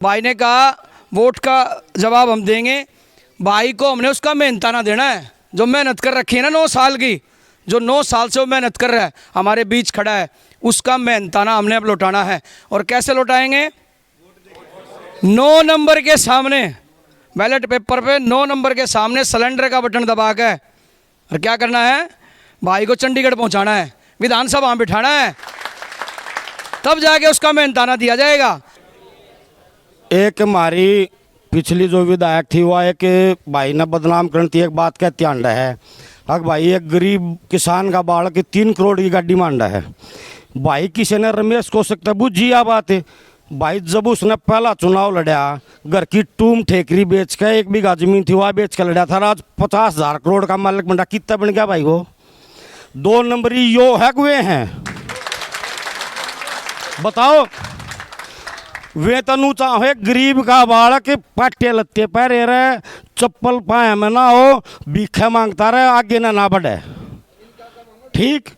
भाई ने कहा वोट का जवाब हम देंगे। भाई को हमने उसका मेहनताना देना है, जो मेहनत कर रखी है ना 9 साल की, जो 9 साल से वो मेहनत कर रहा है, हमारे बीच खड़ा है, उसका मेहनताना हमने अब लौटाना है। और कैसे लौटाएंगे? 9 नंबर के सामने, बैलेट पेपर पे 9 नंबर के सामने सिलेंडर का बटन दबा के, और क्या करना है? भाई को चंडीगढ़ पहुंचाना है, विधानसभा में बिठाना है, तब जाके उसका मेहनताना दिया जाएगा। एक हमारी पिछली जो विधायक थी वह एक भाई ने बदनाम करनी थी, एक बात कहते आंडा है। अब भाई एक गरीब किसान का बालक 3 करोड़ की गाड़ी मांडा है। भाई किसी ने रमेश को सकता बुझी आ बात है। भाई जब उसने पहला चुनाव लड़ा, घर की टूम ठेकरी बेच के 1 बीघा जमीन थी वह बेच के लड़ा था, आज 50,000 करोड़ का मालिक बना। कितना बन गया भाई वो? 2 नंबरी यो है वे हैं, बताओ। वेतन ऊंचा हो, गरीब का बालक पाटे लत्ते पहरे रहे, चप्पल पाए में ना हो, भीखे मांगता रहे, आगे ना बढ़े। ठीक,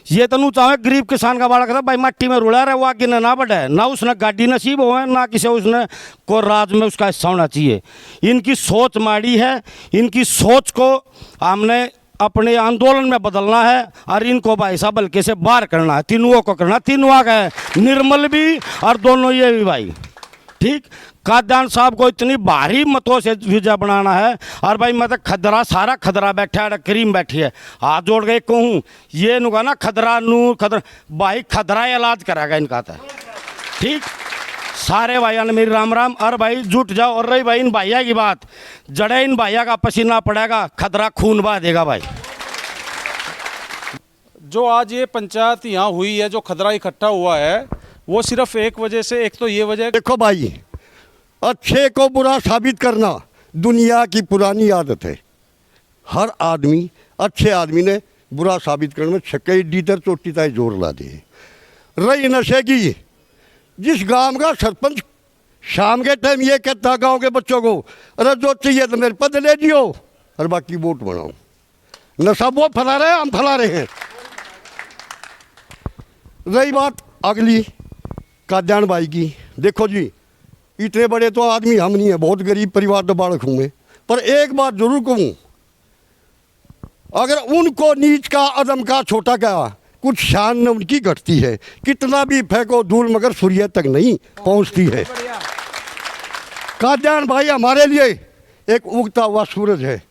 ये तो ऊंचा हो, गरीब किसान का बालक था भाई, मट्टी में रुला रहे, वो आगे ना बढ़े, ना उसने गाड़ी नसीब हो, ना किसी उसने को राज में उसका हिस्सा होना चाहिए। इनकी सोच माड़ी है, इनकी सोच को हमने अपने आंदोलन में बदलना है और इनको भाई साहब हल्के से बाहर करना है। तीनों को करना, तीनों आ गए, निर्मल भी और दोनों ये भी भाई। ठीक, काद्यान साहब को इतनी भारी मतों से विजय बनाना है। और भाई मैं तो खदरा, सारा खदरा बैठा है, करीम बैठी है, हाथ जोड़ गए कहूँ ये नुका ना खदरा नू खदरा, भाई खदरा इलाज करेगा इनका था। ठीक, सारे भाइयों ने मेरी राम राम। और भाई जुट जाओ। और रही भाई इन भैया की बात, जड़े इन भैया का पसीना पड़ेगा, खतरा खून बहा देगा भाई। जो आज ये पंचायत यहाँ हुई है, जो खतरा इकट्ठा हुआ है, वो सिर्फ एक वजह से, एक तो ये वजह। देखो भाई, अच्छे को बुरा साबित करना दुनिया की पुरानी आदत है। हर आदमी, अच्छे आदमी ने बुरा साबित करने में छक्के डीतर चोटी तय जोर ला दे। रही नशे की, जिस गांव का सरपंच शाम के टाइम ये कहता गांव के बच्चों को, अरे जो चाहिए तो मेरे पद ले दियो और बाकी वोट बनाओ। नशा वो फैला रहे हैं, हम फैला रहे हैं। रही बात अगली काद्यान भाई की, देखो जी इतने बड़े तो आदमी हम नहीं है, बहुत गरीब परिवार का बालक हूँ मैं, पर एक बात जरूर कहूँ, अगर उनको नीच का अदम का छोटा का कुछ शान न उनकी घटती है, कितना भी फेंको धूल मगर सूर्य तक नहीं पहुंचती है। काद्यान भाई हमारे लिए एक उगता हुआ सूरज है,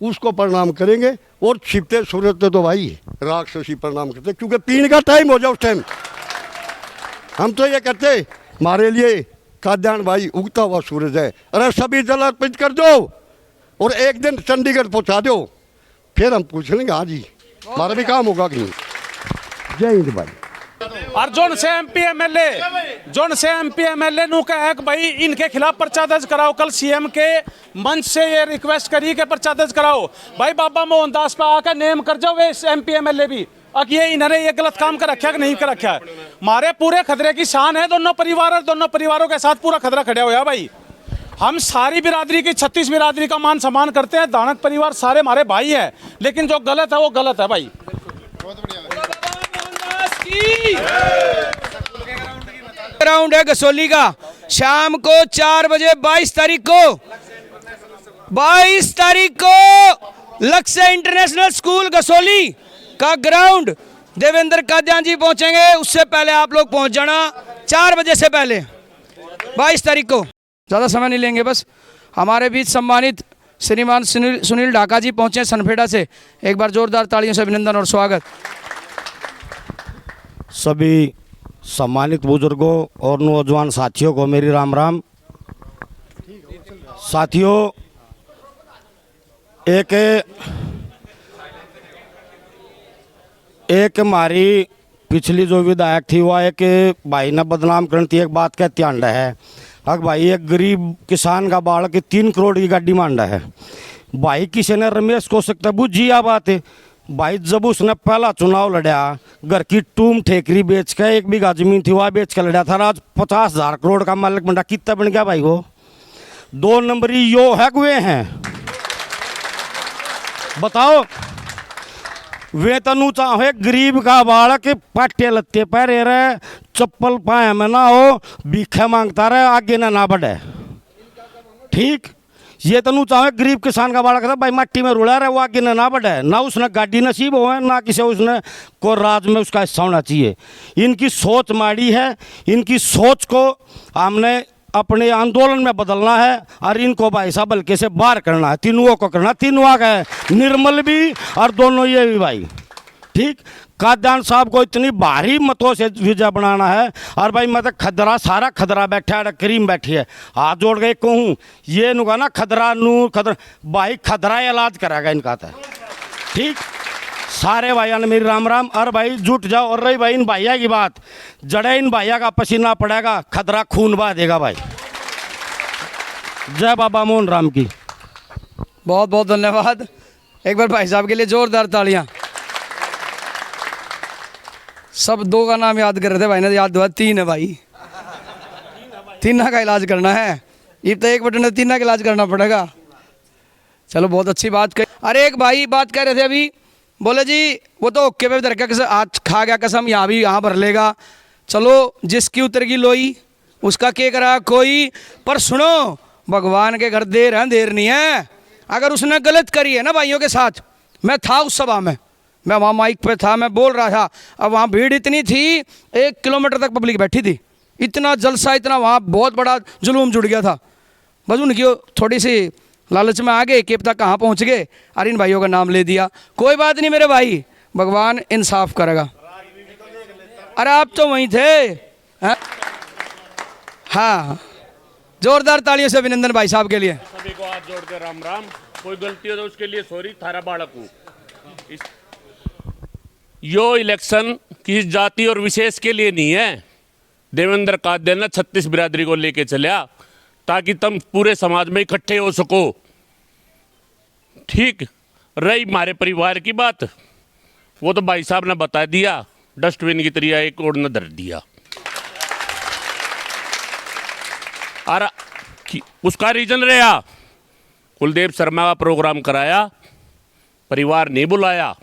उसको प्रणाम करेंगे। और छिपते सूरज पे तो भाई राक्षसी प्रणाम करते, क्योंकि पीने का टाइम हो जाए उस टाइम हम तो ये कहते हमारे लिए काद्यान भाई उगता हुआ सूरज है। अरे सभी जल अर्पित कर दो और एक दिन चंडीगढ़ पहुंचा दो, फिर हम पूछ लेंगे हाँ जी हमारा भी काम होगा कि नहीं। जय हिंद भाई। और जोन से एमपी एमएलए नु का है कि भाई इनके खिलाफ पर्चा दर्ज कराओ। कल सीएम के मंच से ये रिक्वेस्ट करी कि पर्चा दर्ज कराओ। भाई बाबा मोहनदास पे आकर नेम कर जाओ वे एमपी एमएलए भी, अब ये इन्होंने ये गलत काम कर रखा है कि नहीं कर रखा है। हमारे पूरे खतरे की शान है दोनों परिवार, और दोनों परिवारों के साथ पूरा खतरा खड़ा हुआ है भाई। हम सारी बिरादरी की, 36 बिरादरी का मान सम्मान करते हैं, दानक परिवार सारे हमारे भाई हैं, लेकिन जो गलत है वो गलत है भाई। ग्राउंड है गसोली का, शाम को 4 बजे 22 तारीख को लक्ष्य इंटरनेशनल स्कूल गसोली का ग्राउंड देवेंद्र काद्यान जी पहुंचेंगे। उससे पहले आप लोग पहुंच जाना 4 बजे से पहले, 22 तारीख को। ज़्यादा समय नहीं लेंगे, बस हमारे बीच सम्मानित श्रीमान सुनील ढाका जी पहुंचे सनफेड़ा से। एक बार जोरदार तालियों से अभिनंदन और स्वागत। सभी सम्मानित बुजुर्गों और नौजवान साथियों को मेरी राम राम। साथियों, एक हमारी पिछली जो विधायक थी वह एक भाई ने बदनाम करनी थी, एक बात कहते आंडा है। अब भाई एक गरीब किसान का बालक 3 करोड़ की गाड़ी मांडा है। भाई किसी ने रमेश को सकता बुझी आ बात है। भाई जब उसने पहला चुनाव लड़ा, घर की टूम ठेकरी बेच के 1 बीघा जमीन थी वह बेच के लड़ा था, आज 50,000 करोड़ का मालिक बना। कितना बन गया भाई वो? 2 नंबरी यो है वे हैं, बताओ। वेतन ऊंचा हो, गरीब का बालक पाटे लत्ते पहरे रहे, चप्पल पाए में ना हो, भीखे मांगता रहे, आगे ना बढ़े। ठीक, ये तो नू चाहे गरीब किसान का बालक था भाई, मट्टी में रुला रहा है, वो आगे ना बढ़े, ना उसने गाड़ी नसीब हो ना किसी उसने को राज में उसका हिस्सा होना चाहिए। इनकी सोच माड़ी है, इनकी सोच को हमने अपने आंदोलन में बदलना है और इनको भाई साहब हल्के से बाहर करना है। तीनों को करना, तीनों आ गए, निर्मल भी और दोनों ये भी भाई। ठीक, काद्यान साहब को इतनी भारी मतों से विजय बनाना है। और भाई मैं तो खदरा, सारा खदरा बैठा है, करीम बैठी है, हाथ जोड़ के कहूँ ये नुका ना खदरा नू खदरा भाई, खदरा इलाज कराएगा इनका था। ठीक, सारे भाइयों ने मेरी राम राम। और भाई जुट जाओ। और रही भाई इन भैया की बात, जड़े इन भैया का पसीना पड़ेगा, खदरा खून बहा देगा भाई। जय बाबा मोहन राम की। बहुत बहुत धन्यवाद। एक बार भाई साहब के लिए जोरदार तालियां। सब दो का नाम याद कर रहे थे भाई ने, याद हुआ तीन है भाई, तीना का इलाज करना है। ये तो एक बटन है, तीना का इलाज करना पड़ेगा। चलो बहुत अच्छी बात कही। अरे एक भाई बात कह रहे थे अभी, बोले जी वो तो ओके पे धर के आज खा गया कसम, यहाँ भी यहाँ भर लेगा। चलो जिसकी उतर की लोई उसका के करा कोई। पर सुनो, भगवान के घर देर है, देर नहीं है। अगर उसने गलत करी है ना भाइयों के साथ, मैं था उस सभा में, मैं वहाँ माइक पे था, मैं बोल रहा था। अब वहाँ भीड़ इतनी थी, 1 किलोमीटर तक पब्लिक बैठी थी, इतना जलसा, इतना वहाँ बहुत बड़ा जुलूम जुड़ गया था। बस उनकी थोड़ी सी लालच में आ गए कि तक कहाँ पहुँच गए और इन भाइयों का नाम ले दिया। कोई बात नहीं मेरे भाई, भगवान इंसाफ करेगा। अरे आप तो वहीं थे हैं? हाँ, जोरदार तालियों से अभिनंदन भाई साहब के लिए। सभी को हाथ जोड़ के राम राम। कोई गलती हो तो उसके लिए सॉरी, थारा बालक हूँ। यो इलेक्शन किसी जाति और विशेष के लिए नहीं है। देवेंद्र काद्यान ने 36 बिरादरी को लेके चलिया ताकि तुम पूरे समाज में इकट्ठे हो सको। ठीक, रही हमारे परिवार की बात, वो तो भाई साहब ने बता दिया, डस्टबिन की तरह एक और न धर दिया। और उसका रीजन रहा, कुलदीप शर्मा का प्रोग्राम कराया, परिवार नहीं बुलाया।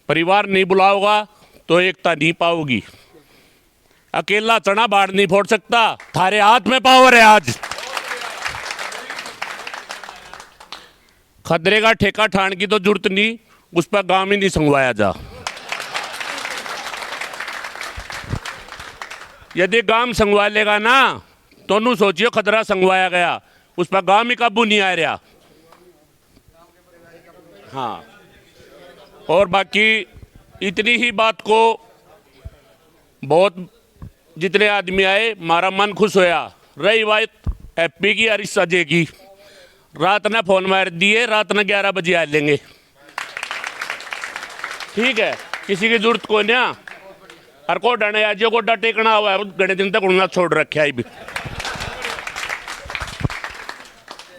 परिवार नहीं बुलाओगा तो एकता नहीं पाओगी। अकेला चना बाढ़ नहीं फोड़ सकता, थारे हाथ में पावर है आज। खतरे का ठेका ठाण की तो जरूरत नहीं, उस पर गांव ही नहीं संगवाया जा। यदि गांव संगवा लेगा ना तो नू सोचियो खतरा संगवाया गया, उस पर गांव ही काबू नहीं आ रहा। हाँ, और बाकी इतनी ही बात को, बहुत जितने आदमी आए हमारा मन खुश होया। रही बात हैप्पी की और अजय की, रात ने फोन मार दिए, रात ने 11 बजे आ लेंगे। ठीक है, किसी की जरूरत को ना। और कोडा ने आज कोडा टेकना हुआ है, घने दिन तक उड़ना छोड़ रखे है भी।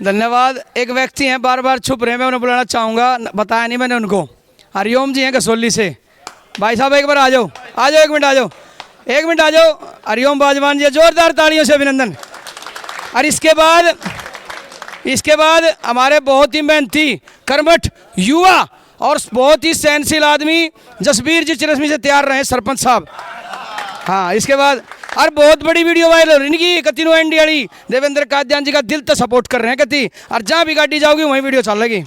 धन्यवाद। एक व्यक्ति हैं बार बार छुप रहे हैं, मैं उन्हें बुलाना चाहूँगा, बताया नहीं मैंने उनको। हरिओम जी हैं कसौली से। भाई साहब एक बार आ जाओ, आ जाओ, 1 मिनट आ जाओ, 1 मिनट आ जाओ। हरिओम बाजवान जी, जोरदार तालियों से अभिनंदन। और इसके बाद हमारे बहुत ही मेहनती, कर्मठ युवा और बहुत ही सहनशील आदमी जसबीर जी चिरसमी से तैयार रहे, सरपंच साहब। हाँ, इसके बाद और बहुत बड़ी वीडियो वायरल हो रही इनकी, कतिनो एनडी वाली, देवेंद्र काद्यान जी का दिल तो सपोर्ट कर रहे हैं कति, और जहाँ भी गाड़ी जाओगी वहीं वीडियो चलेगी।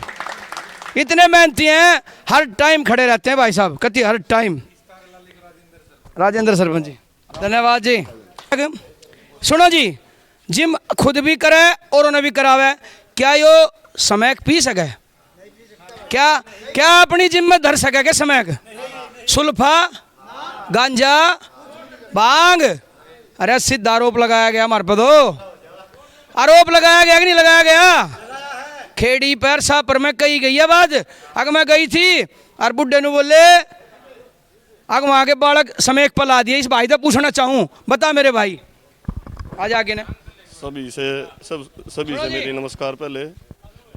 इतने मेहनती हैं, हर टाइम खड़े रहते हैं भाई साहब, कति हर टाइम। राजेंद्र सरपंच जी, धन्यवाद जी। सुनो जी, जिम खुद भी करे और उन्हें भी करावे, क्या यो समय पी सके? क्या अपनी जिम में धर सके क्या समय? सुल्फा, गांजा, भांग? अरे सिद्ध आरोप लगाया गया हमारे पर, दो आरोप लगाया गया कि नहीं लगाया गया? खेड़ी पैर सापर में कही गई है बात। अगर मैं गई थी और बुड्ढे ने बोले अगर वहाँ के बालक समेक पर ला दिए, इस भाई से पूछना चाहूँ, बता मेरे भाई, आज आगे ने सभी से मेरी नमस्कार। पहले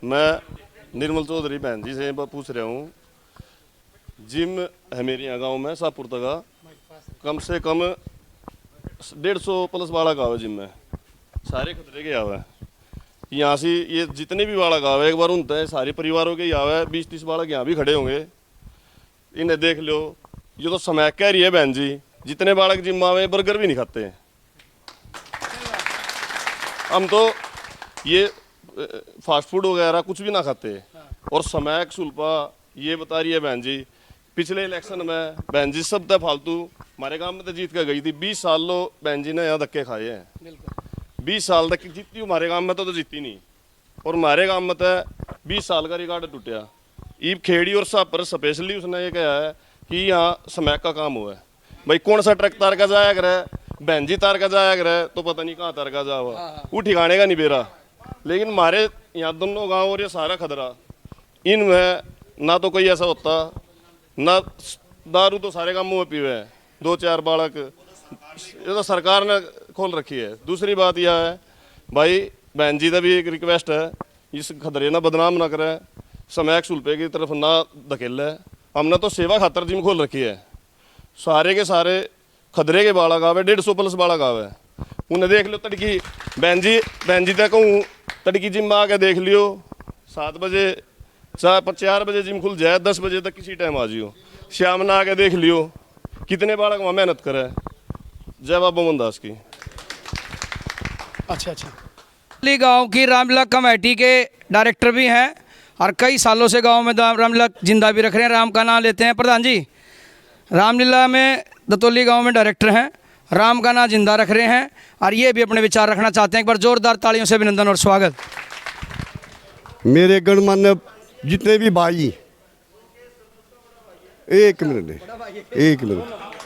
मैं निर्मल चौधरी बहन जी से पूछ रहा हूँ, जिम है मेरे यहाँ गांव में शाहपुर तक, कम से कम 150 प्लस बालक आवे जिम में, सारे खतरे के आवे। यहाँ से ये जितने भी बालक आवे एक बार उनते हैं, सारे परिवारों के ही आवे, 20-30 बालक यहाँ भी खड़े होंगे। इन्हें देख लो, ये तो समय कह रही है बहन जी, जितने बालक जिम आवे बर्गर भी नहीं खाते। हम तो ये फास्ट फूड वगैरह कुछ भी ना खाते। और समैक सुल्पा ये बता रही है बहन जी, पिछले इलेक्शन में बहन जी सब तक फालतू हमारे गांव में तो जीत कर गई थी। 20 साल लो बहन जी ने यहाँ धक्के खाए हैं। 20 साल तक जीती हमारे गांव में तो जीती नहीं। और हमारे गांव में तो 20 साल का रिकॉर्ड टूटा। ईब खेड़ी और साहब पर स्पेशली उसने ये कहा है कि यहाँ समैक का काम हुआ है। भाई कौन सा ट्रक तार का जाया करे, बहन जी तार का जाया करे, तो पता नहीं कहाँ तार का जा हुआ, वो ठिकाने का नहीं बेरा। लेकिन हमारे यहाँ दोनों गाँव और ये सारा खदरा, इनमें ना तो कोई ऐसा होता, ना दारू तो सारे कामों में पीवे हैं। 2-4 बालक ये तो सरकार ने खोल रखी है। दूसरी बात यह है भाई, बहन जी का भी एक रिक्वेस्ट है, इस खतरे ना बदनाम ना करें, समैक सुल्पे की तरफ ना धकेले। हमने तो सेवा खातर जिम खोल रखी है। सारे के सारे खतरे के बालक आवे, 150+ बालक आवे, उन्हें देख लो तड़की। बहन जी तक कहूँ तड़की जिम में आके देख लियो। 7 बजे 4 बजे जिम खुल जाए, 10 बजे तक किसी टाइम आ जियो। शाम ना आके देख लियो कितने बालक वहाँ मेहनत करे। जय बाबा मोहनदास की। अच्छा गांव की रामलीला कमेटी के डायरेक्टर भी हैं और कई सालों से गांव में रामलीला जिंदा भी रख रहे हैं। राम का नाम लेते हैं। प्रधान जी, रामलीला में दतौली गांव में डायरेक्टर हैं, राम का नाम जिंदा रख रहे हैं और ये भी अपने विचार रखना चाहते हैं। एक बार जोरदार तालियों से अभिनंदन और स्वागत। मेरे गणमान्य जितने भी भाई, एक मिनट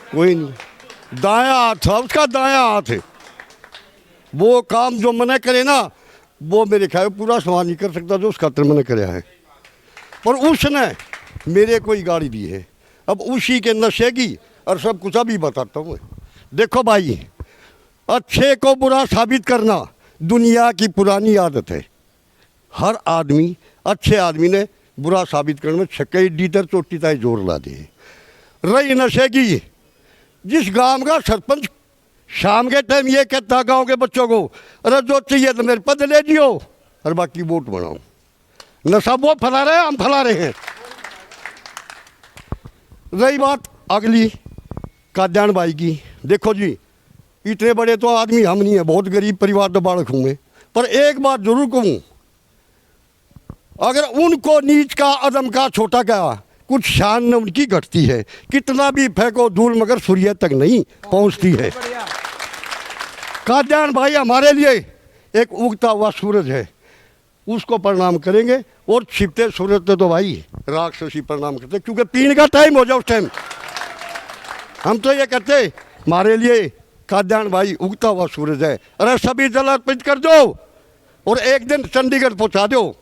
कोई नहीं, दाया हाथ था उसका, दाया हाथ है। वो काम जो मैंने करे ना, वो मेरे ख्याल पूरा समाज नहीं कर सकता जो उस खातर मैंने कराया है। पर उसने मेरे कोई गाड़ी दी है। अब उसी के नशे की और सब कुछ अभी बताता हूँ। देखो भाई, अच्छे को बुरा साबित करना दुनिया की पुरानी आदत है। हर आदमी, अच्छे आदमी ने बुरा साबित करने में छक्के डीटर चोटी ताई जोर ला दे। रही नशे की, जिस गांव का सरपंच शाम के टाइम ये कहता गांव के बच्चों को, अरे जो चाहिए तो मेरे पद ले जियो और बाकी वोट बनाओ। नशा वो फैला रहे हैं, हम फैला रहे हैं। रही बात अगली काद्यान भाई की, देखो जी इतने बड़े तो आदमी हम नहीं है, बहुत गरीब परिवार तो बालक हूँ मैं। पर एक बात जरूर कहूँ, अगर उनको नीच का अदम का छोटा क्या कुछ शान न उनकी घटती है। कितना भी फेंको धूल मगर सूर्य तक नहीं पहुंचती है। काद्यान भाई हमारे लिए एक उगता हुआ सूरज है, उसको प्रणाम करेंगे। और छिपते सूरज तो भाई राक्षसी प्रणाम करते, क्योंकि पीने का टाइम हो जाए उस टाइम। हम तो ये कहते हमारे लिए काद्यान भाई उगता हुआ सूरज है। अरे सभी जल अर्पित कर दो और एक दिन चंडीगढ़ पहुंचा दो,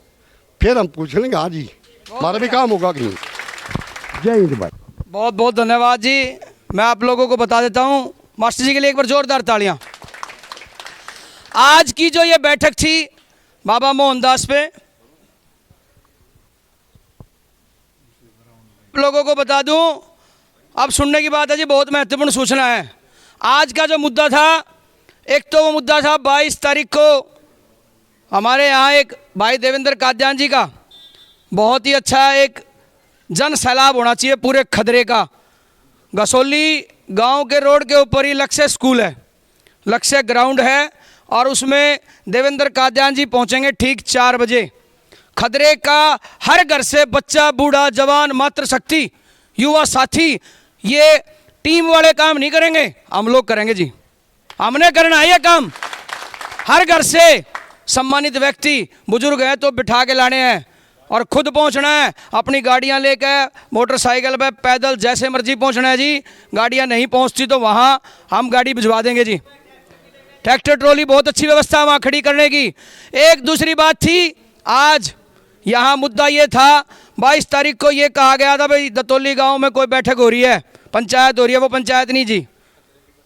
फिर हम पूछ लेंगे हाँ जी हमारा भी काम होगा कि नहीं। जय हिंद भाई। बहुत बहुत धन्यवाद जी। मैं आप लोगों को बता देता हूँ, मास्टर जी के लिए एक बार जोरदार तालियां। आज की जो ये बैठक थी बाबा मोहनदास पे, लोगों को बता दूं, अब सुनने की बात है जी, बहुत महत्वपूर्ण सूचना है। आज का जो मुद्दा था, एक तो वो मुद्दा था 22 तारीख को हमारे यहाँ एक भाई देवेंद्र काद्यान जी का बहुत ही अच्छा एक जन सैलाब होना चाहिए पूरे खदरे का। गसोली गांव के रोड के ऊपर ही लक्ष्य स्कूल है, लक्ष्य ग्राउंड है और उसमें देवेंद्र काद्यान जी पहुंचेंगे ठीक 4 बजे। खदरे का हर घर से बच्चा, बूढ़ा, जवान, मातृशक्ति, युवा साथी, ये टीम वाले काम नहीं करेंगे, हम लोग करेंगे जी। हमने करना है ये काम। हर घर से सम्मानित व्यक्ति, बुजुर्ग हैं तो बिठा के लाने हैं और खुद पहुंचना है। अपनी गाड़ियां लेकर, मोटरसाइकिल पे, पैदल, जैसे मर्जी पहुंचना है जी। गाड़ियां नहीं पहुंचती तो वहां हम गाड़ी भिजवा देंगे जी। ट्रैक्टर ट्रॉली, बहुत अच्छी व्यवस्था वहां खड़ी करने की। एक दूसरी बात थी, आज यहाँ मुद्दा ये था, 22 तारीख को ये कहा गया था भाई दतौली गांव में कोई बैठक हो रही है, पंचायत हो रही है। वो पंचायत नहीं जी,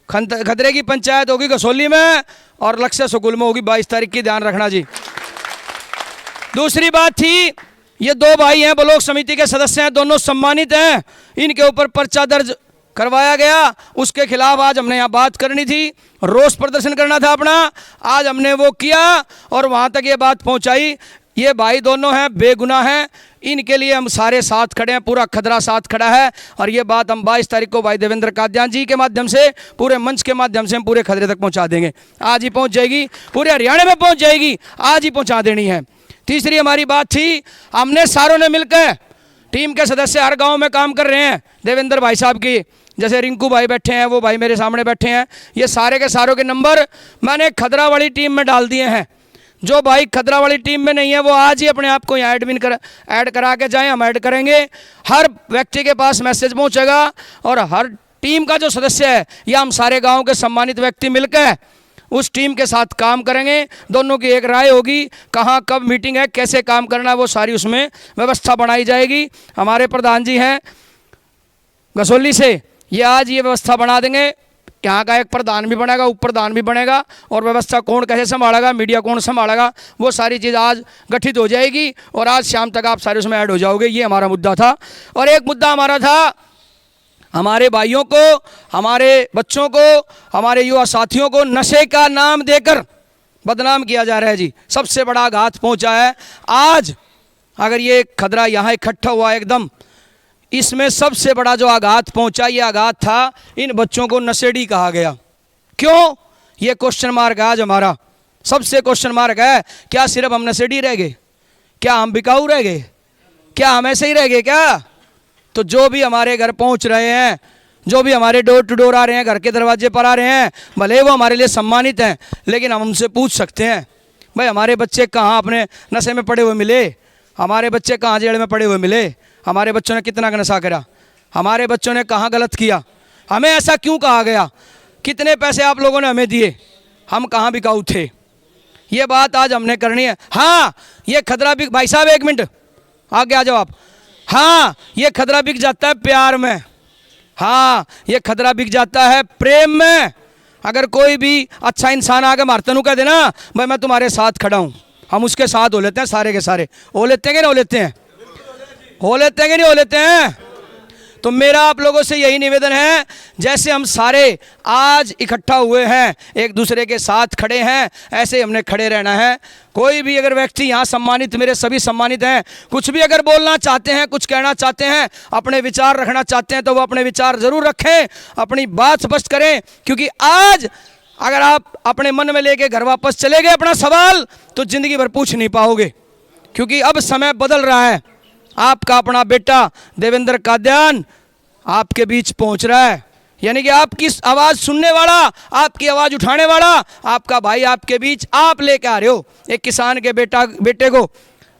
खदरे की पंचायत होगी गसोली में और लक्ष्य स्कूल में होगी 22 तारीख की, ध्यान रखना जी। दूसरी बात थी, ये 2 भाई हैं, ब्लॉक समिति के सदस्य हैं, दोनों सम्मानित हैं, इनके ऊपर पर्चा दर्ज करवाया गया। उसके खिलाफ आज हमने यहाँ बात करनी थी, रोष प्रदर्शन करना था अपना, आज हमने वो किया और वहाँ तक ये बात पहुँचाई। ये भाई दोनों हैं, बेगुनाह हैं, इनके लिए हम सारे साथ खड़े हैं, पूरा खदरा साथ खड़ा है। और ये बात हम 22 तारीख को भाई देवेंद्र कादियान जी के माध्यम से, पूरे मंच के माध्यम से हम पूरे खदरे तक पहुंचा देंगे। आज ही पहुंच जाएगी, पूरे हरियाणा में पहुंच जाएगी, आज ही पहुंचा देनी है। तीसरी हमारी बात थी, हमने सारों ने मिलकर, टीम के सदस्य हर गाँव में काम कर रहे हैं, देवेंद्र भाई साहब की, जैसे रिंकू भाई बैठे हैं, वो भाई मेरे सामने बैठे हैं, ये सारे के सारों के नंबर मैंने खदरा वाली टीम में डाल दिए हैं। जो भाई खदरा वाली टीम में नहीं है वो आज ही अपने आप को यहाँ ऐड करा के जाएं, हम ऐड करेंगे। हर व्यक्ति के पास मैसेज पहुँचेगा और हर टीम का जो सदस्य है या हम सारे गाँव के सम्मानित व्यक्ति मिलकर उस टीम के साथ काम करेंगे। दोनों की एक राय होगी, कहाँ कब मीटिंग है, कैसे काम करना है, वो सारी उसमें व्यवस्था बनाई जाएगी। हमारे प्रधान जी हैं गसोली से, ये आज ये व्यवस्था बना देंगे। यहाँ का एक प्रधान भी बनेगा, उप प्रधान भी बनेगा, और व्यवस्था कौन कैसे संभालेगा, मीडिया कौन संभालेगा, वो सारी चीज़ आज गठित हो जाएगी और आज शाम तक आप सारे उसमें ऐड हो जाओगे। ये हमारा मुद्दा था। और एक मुद्दा हमारा था, हमारे भाइयों को, हमारे बच्चों को, हमारे युवा साथियों को नशे का नाम देकर बदनाम किया जा रहा है जी। सबसे बड़ा आघात पहुंचा है आज। अगर ये खदरा यहाँ इकट्ठा हुआ एकदम, इसमें सबसे बड़ा जो आघात पहुंचा, ये आघात था इन बच्चों को नशेड़ी कहा गया। क्यों? ये क्वेश्चन मार्क है आज हमारा, सबसे क्वेश्चन मार्क है। क्या सिर्फ हम नशेड़ी रह गए? क्या हम बिकाऊ रह गए? क्या हम ऐसे ही रह गए क्या? तो जो भी हमारे घर पहुंच रहे हैं, जो भी हमारे डोर टू डोर आ रहे हैं, घर के दरवाजे पर आ रहे हैं, भले वो हमारे लिए सम्मानित हैं, लेकिन हम उनसे पूछ सकते हैं, भाई हमारे बच्चे कहाँ अपने नशे में पड़े हुए मिले? हमारे बच्चे कहाँ जेल में पड़े हुए मिले? हमारे बच्चों ने कितना नशा करा? हमारे बच्चों ने कहाँ गलत किया? हमें ऐसा क्यों कहा गया? कितने पैसे आप लोगों ने हमें दिए? हम कहाँ बिकाऊ थे? ये बात आज हमने करनी है। हाँ, ये खतरा बिक, भाई साहब एक मिनट आगे आ जाओ आप। हाँ, ये खतरा बिक जाता है प्यार में। हाँ, ये खतरा बिक जाता है प्रेम में। अगर कोई भी अच्छा इंसान आगे मारतनू कह देना, भाई मैं तुम्हारे साथ खड़ा हूँ, हम उसके साथ हो लेते हैं, सारे के सारे हो लेते हैं कि नहीं हो लेते हैं? हो लेते हैं कि नहीं हो लेते हैं? तो मेरा आप लोगों से यही निवेदन है, जैसे हम सारे आज इकट्ठा हुए हैं, एक दूसरे के साथ खड़े हैं, ऐसे हमने खड़े रहना है। कोई भी अगर व्यक्ति यहाँ सम्मानित, मेरे सभी सम्मानित हैं, कुछ भी अगर बोलना चाहते हैं, कुछ कहना चाहते हैं, अपने विचार रखना चाहते हैं, तो वो अपने विचार ज़रूर रखें, अपनी बात स्पष्ट करें। क्योंकि आज अगर आप अपने मन में लेके घर वापस चले गए अपना सवाल, तो ज़िंदगी भर पूछ नहीं पाओगे। क्योंकि अब समय बदल रहा है। आपका अपना बेटा देवेंद्र कादियान आपके बीच पहुंच रहा है, यानी कि आपकी आवाज़ सुनने वाला, आपकी आवाज़ उठाने वाला आपका भाई आपके बीच आप लेके आ रहे हो। एक किसान के बेटे को,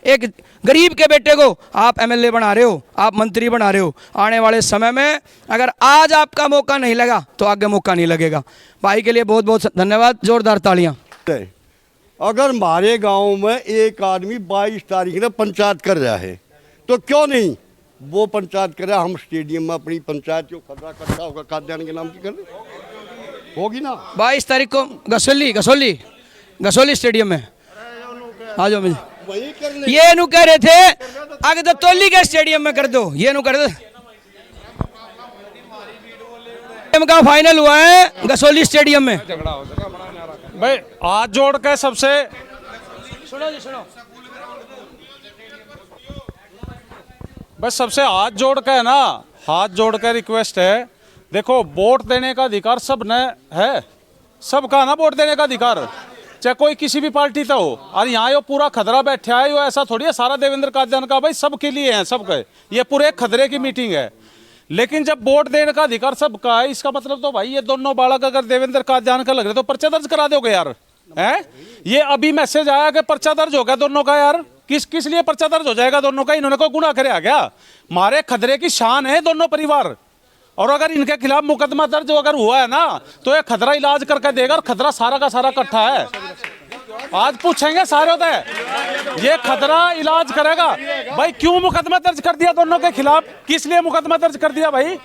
एक गरीब के बेटे को आप एमएलए बना रहे हो, आप मंत्री बना रहे हो। आने वाले समय में अगर आज आपका मौका नहीं लगा तो आगे मौका नहीं लगेगा। भाई के लिए बहुत बहुत धन्यवाद, जोरदार तालियां। अगर हमारे गांव में एक आदमी 22 तारीख ने पंचायत कर रहा है, तो क्यों नहीं वो पंचायत करे? हम स्टेडियम में अपनी पंचायत जो खतरा करता होगा कादियान के नाम की कर होगी ना। 22 तारीख को गसोली स्टेडियम में आ जाओ। मुझे ये नु कह रहे थे अगर दत्तोली के स्टेडियम में कर दो, ये नु कर दो। का फाइनल हुआ है गसोली स्टेडियम में। भाई हाथ जोड़ के सबसे सुनो जी, सुनो। बस सबसे हाथ जोड़ के है ना, हाथ जोड़ के रिक्वेस्ट है, देखो वोट देने का अधिकार सब ने है, सबका ना वोट देने का अधिकार, चाहे कोई किसी भी पार्टी का हो। और यहाँ यो पूरा खदरा बैठा है, यो ऐसा थोड़ी है सारा देवेंद्र कादियान का, भाई सबके लिए है, सबके, ये पूरे खदरे की मीटिंग है। लेकिन जब वोट देने का अधिकार सबका है, इसका मतलब तो भाई ये दोनों बालक अगर देवेंद्र कादियान का लग रहे तो पर्चा दर्ज करा दोगे यार, हैं? ये अभी मैसेज आया कि पर्चा दर्ज हो गया दोनों का यार। किस लिए पर्चा दर्ज हो जाएगा दोनों का? इन्होंने कोई गुनाह करे आ गया? हमारे खदरे की शान है दोनों परिवार, और अगर इनके खिलाफ मुकदमा दर्ज अगर हुआ है ना, तो ये खदरा इलाज करके देगा, और खदरा सारा का सारा इकट्ठा है। आज पूछेंगे सारे होते हैं, ये खदरा इलाज करेगा। भाई क्यों मुकदमा दर्ज कर दिया दोनों के खिलाफ? किस लिए मुकदमा दर्ज कर दिया भाई?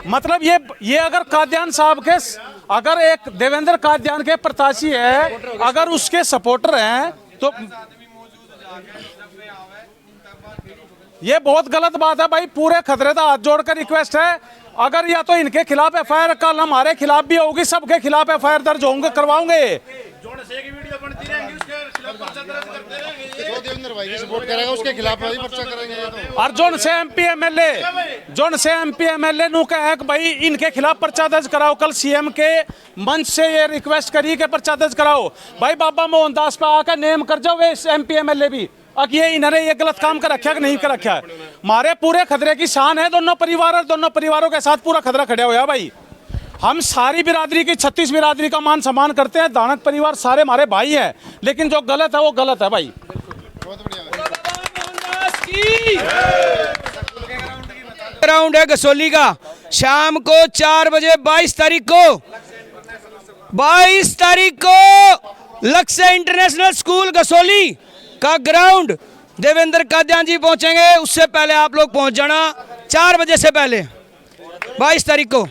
मतलब ये अगर कादियान साहब के, अगर एक देवेंद्र कादियान के प्रत्याशी है, अगर उसके सपोर्टर हैं, तो ये बहुत गलत बात है भाई। पूरे खतरे का हाथ जोड़कर रिक्वेस्ट है, अगर या तो इनके खिलाफ एफआईआर, कल हमारे खिलाफ भी होगी, सबके खिलाफ एफआईआर दर्ज होंगे, करवाओगे। जो देवेंद्र भाई की सपोर्ट करेगा उसके खिलाफ भाई पर्चा करेंगे ये तो। और जोन से एमपी एमएलए नु कहा कि भाई इनके खिलाफ पर्चा दर्ज कराओ। कल सीएम के मंच से ये रिक्वेस्ट करी कि पर्चा दर्ज कराओ। भाई बाबा मोहनदास पे आकर नेम कर जाओ वे एमपी एमएलए भी। अब ये इन्होंने ये गलत काम कर रखा है कि नहीं कर रखा है। हमारे पूरे खतरे की शान है दोनों परिवार, और दोनों परिवारों के साथ पूरा खतरा खड़ा हुआ भाई। हम सारी बिरादरी की 36 बिरादरी का मान सम्मान करते हैं। दानक परिवार सारे हमारे भाई हैं, लेकिन जो गलत है वो गलत है भाई। बहुत बढ़िया। ग्राउंड है गसोली का, शाम को 4 बजे 22 तारीख को लक्ष्य इंटरनेशनल स्कूल गसोली का ग्राउंड देवेंद्र कादियान जी पहुंचेंगे। उससे पहले आप लोग पहुंच जाना 4 बजे से पहले 22 तारीख को।